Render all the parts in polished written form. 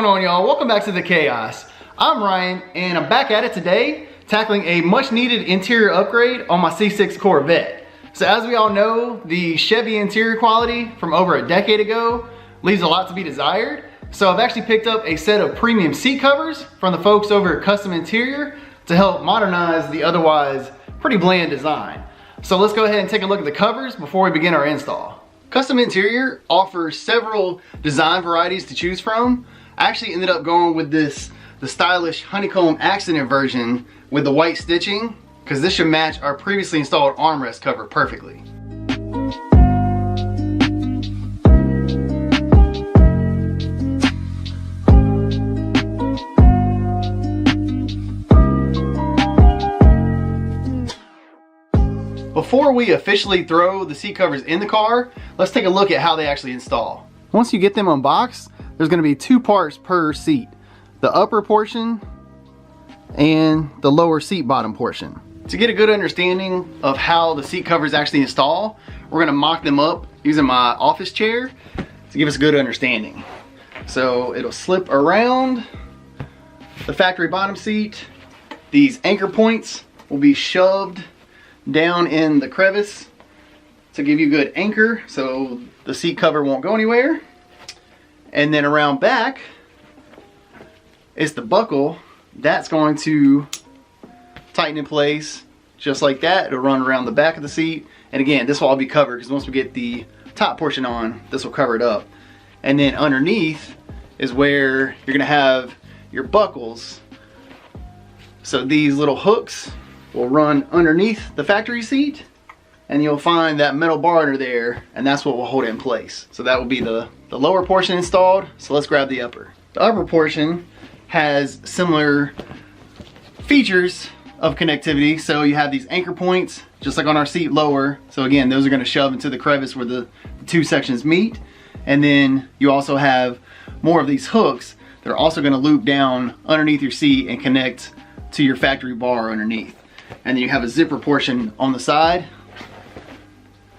going on, y'all? Welcome back to the chaos. I'm Ryan and I'm back at it today tackling a much needed interior upgrade on my C6 Corvette. So as we all know, the Chevy interior quality from over a decade ago leaves a lot to be desired. So I've actually picked up a set of premium seat covers from the folks over at Kustom Interior to help modernize the otherwise pretty bland design. So let's go ahead and take a look at the covers before we begin our install. Kustom Interior offers several design varieties to choose from. I actually ended up going with the stylish honeycomb accented version with the white stitching, because this should match our previously installed armrest cover perfectly. Before we officially throw the seat covers in the car, let's take a look at how they actually install. Once you get them unboxed, there's going to be two parts per seat. The upper portion and the lower seat bottom portion. To get a good understanding of how the seat covers actually install, we're going to mock them up using my office chair to give us a good understanding. So it'll slip around the factory bottom seat. These anchor points will be shoved down in the crevice to give you good anchor so the seat cover won't go anywhere. And then around back is the buckle that's going to tighten in place just like that. It'll run around the back of the seat, and again, this will all be covered because once we get the top portion on, this will cover it up. And then underneath is where you're gonna have your buckles. So these little hooks will run underneath the factory seat, and you'll find that metal bar under there, and that's what will hold it in place. So that will be the lower portion installed. So let's grab the upper. The upper portion has similar features of connectivity. So you have these anchor points, just like on our seat lower. So again, those are gonna shove into the crevice where the two sections meet. And then you also have more of these hooks that are also gonna loop down underneath your seat and connect to your factory bar underneath. And then you have a zipper portion on the side.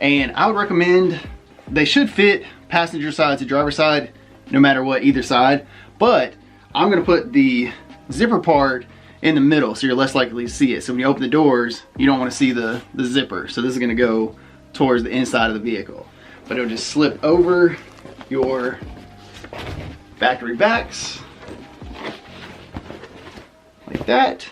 And I would recommend, they should fit passenger side to driver side, no matter what, either side. But I'm gonna put the zipper part in the middle so you're less likely to see it. So when you open the doors, you don't wanna see the zipper. So this is gonna go towards the inside of the vehicle. But it'll just slip over your factory backs, like that.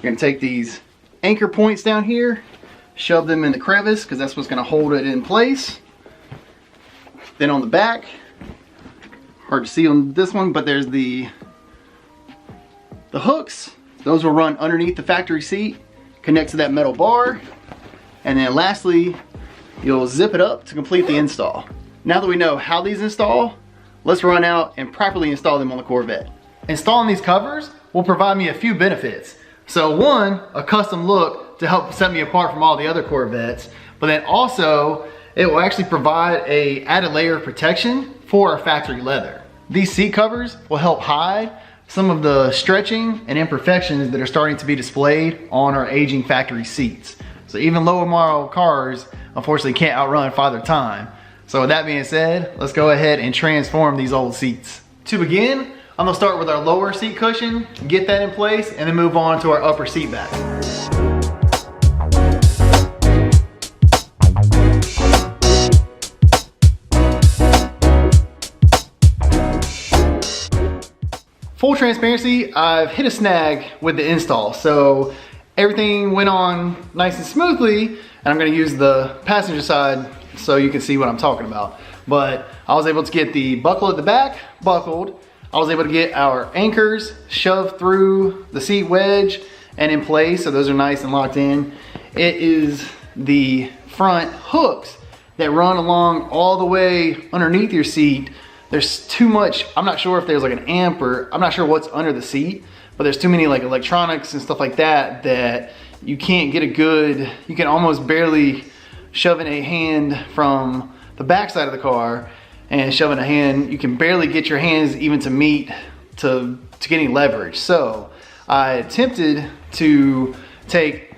You're gonna take these anchor points down here, shove them in the crevice because that's what's gonna hold it in place. Then on the back, hard to see on this one, but there's the hooks. Those will run underneath the factory seat, connect to that metal bar. And then lastly, you'll zip it up to complete the install. Now that we know how these install, let's run out and properly install them on the Corvette. Installing these covers will provide me a few benefits. So one, a custom look to help set me apart from all the other Corvettes, but then also it will actually provide a added layer of protection for our factory leather. These seat covers will help hide some of the stretching and imperfections that are starting to be displayed on our aging factory seats. So even lower model cars unfortunately can't outrun Father Time. So with that being said, let's go ahead and transform these old seats. To begin, I'm gonna start with our lower seat cushion, get that in place, and then move on to our upper seat back. Full transparency, I've hit a snag with the install. So everything went on nice and smoothly, and I'm gonna use the passenger side so you can see what I'm talking about. But I was able to get the buckle at the back buckled. I was able to get our anchors shoved through the seat wedge and in place, so those are nice and locked in. It is the front hooks that run along all the way underneath your seat. There's too much, I'm not sure if there's like an amp or I'm not sure what's under the seat, but there's too many like electronics and stuff like that that you can't get a good, you can almost barely shove in a hand from the back side of the car and shoving a hand, you can barely get your hands even to meet to get any leverage. So I attempted to take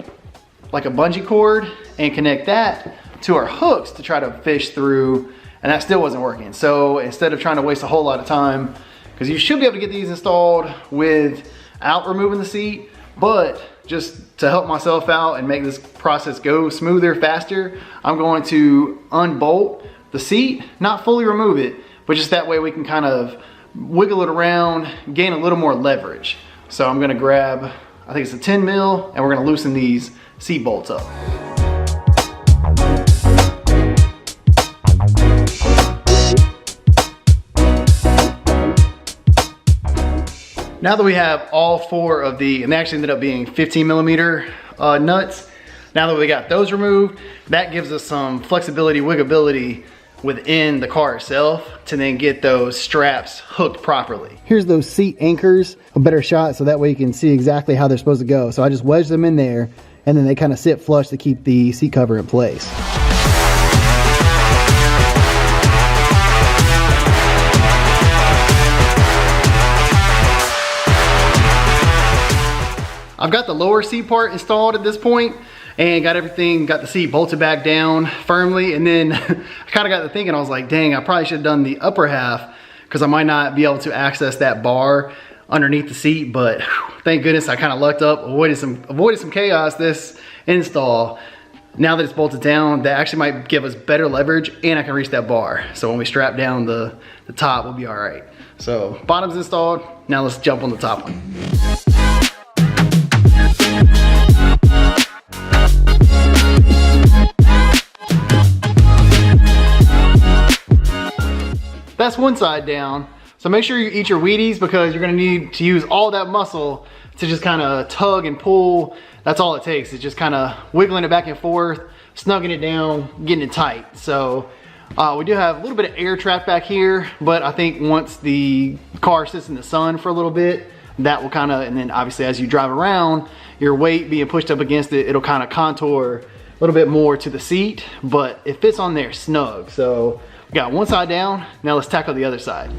like a bungee cord and connect that to our hooks to try to fish through, and that still wasn't working. So instead of trying to waste a whole lot of time, because you should be able to get these installed without removing the seat, but just to help myself out and make this process go smoother, faster, I'm going to unbolt the seat, not fully remove it, but just that way we can kind of wiggle it around, gain a little more leverage. So I'm gonna grab, I think it's a 10 mil, and we're gonna loosen these seat bolts up. Now that we have all 4 of the, and they actually ended up being 15 millimeter nuts, now that we got those removed, that gives us some flexibility, wiggability within the car itself to then get those straps hooked properly. Here's those seat anchors, a better shot so that way you can see exactly how they're supposed to go. So I just wedged them in there and then they kind of sit flush to keep the seat cover in place. I've got the lower seat part installed at this point and got the seat bolted back down firmly. And then I kind of got to thinking, I was like, dang, I probably should have done the upper half because I might not be able to access that bar underneath the seat. But thank goodness I kind of lucked up, avoided some chaos this install. Now that it's bolted down, that actually might give us better leverage and I can reach that bar. So when we strap down the top, we'll be all right. So bottom's installed. Now let's jump on the top one. That's one side down. So make sure you eat your Wheaties because you're gonna need to use all that muscle to just kind of tug and pull. That's all it takes. It's just kind of wiggling it back and forth, snugging it down, getting it tight. So we do have a little bit of air trapped back here, but I think once the car sits in the sun for a little bit, that will kind of, and then obviously as you drive around, your weight being pushed up against it, it'll kind of contour a little bit more to the seat, but it fits on there snug. So we got one side down, now let's tackle the other side.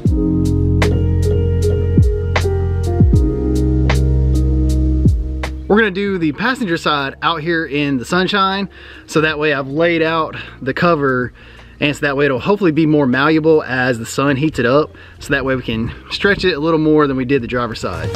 We're gonna do the passenger side out here in the sunshine, so that way I've laid out the cover, and so that way it'll hopefully be more malleable as the sun heats it up, so that way we can stretch it a little more than we did the driver's side.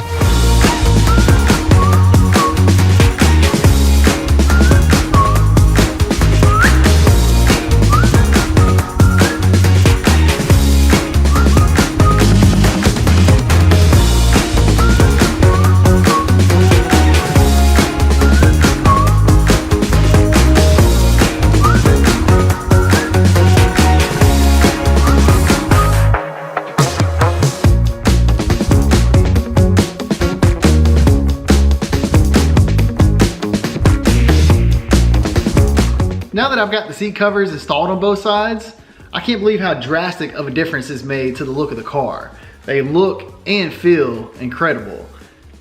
Now that I've got the seat covers installed on both sides, I can't believe how drastic of a difference is made to the look of the car. They look and feel incredible.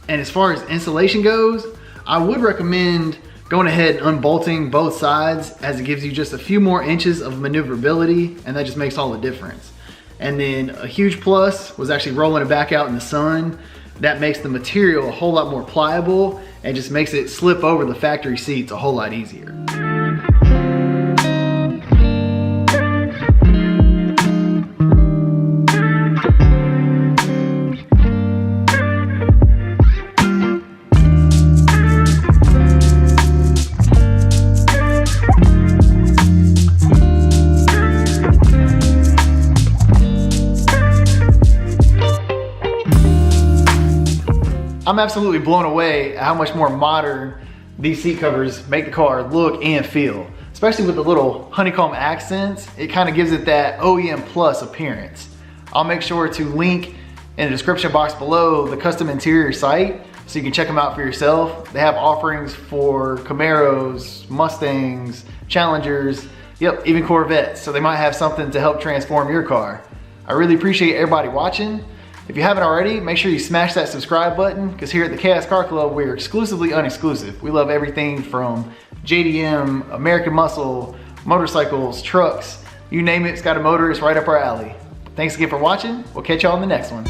And as far as insulation goes, I would recommend going ahead and unbolting both sides, as it gives you just a few more inches of maneuverability, and that just makes all the difference. And then a huge plus was actually rolling it back out in the sun. That makes the material a whole lot more pliable and just makes it slip over the factory seats a whole lot easier. I'm absolutely blown away at how much more modern these seat covers make the car look and feel. Especially with the little honeycomb accents, it kind of gives it that OEM plus appearance. I'll make sure to link in the description box below the Kustom interior site so you can check them out for yourself. They have offerings for Camaros, Mustangs, Challengers, yep, even Corvettes. So they might have something to help transform your car. I really appreciate everybody watching. If you haven't already, make sure you smash that subscribe button, because here at the Chaos Car Club, we're exclusively unexclusive. We love everything from JDM, American Muscle, motorcycles, trucks, you name it, it's got a motor, it's right up our alley. Thanks again for watching. We'll catch y'all in the next one.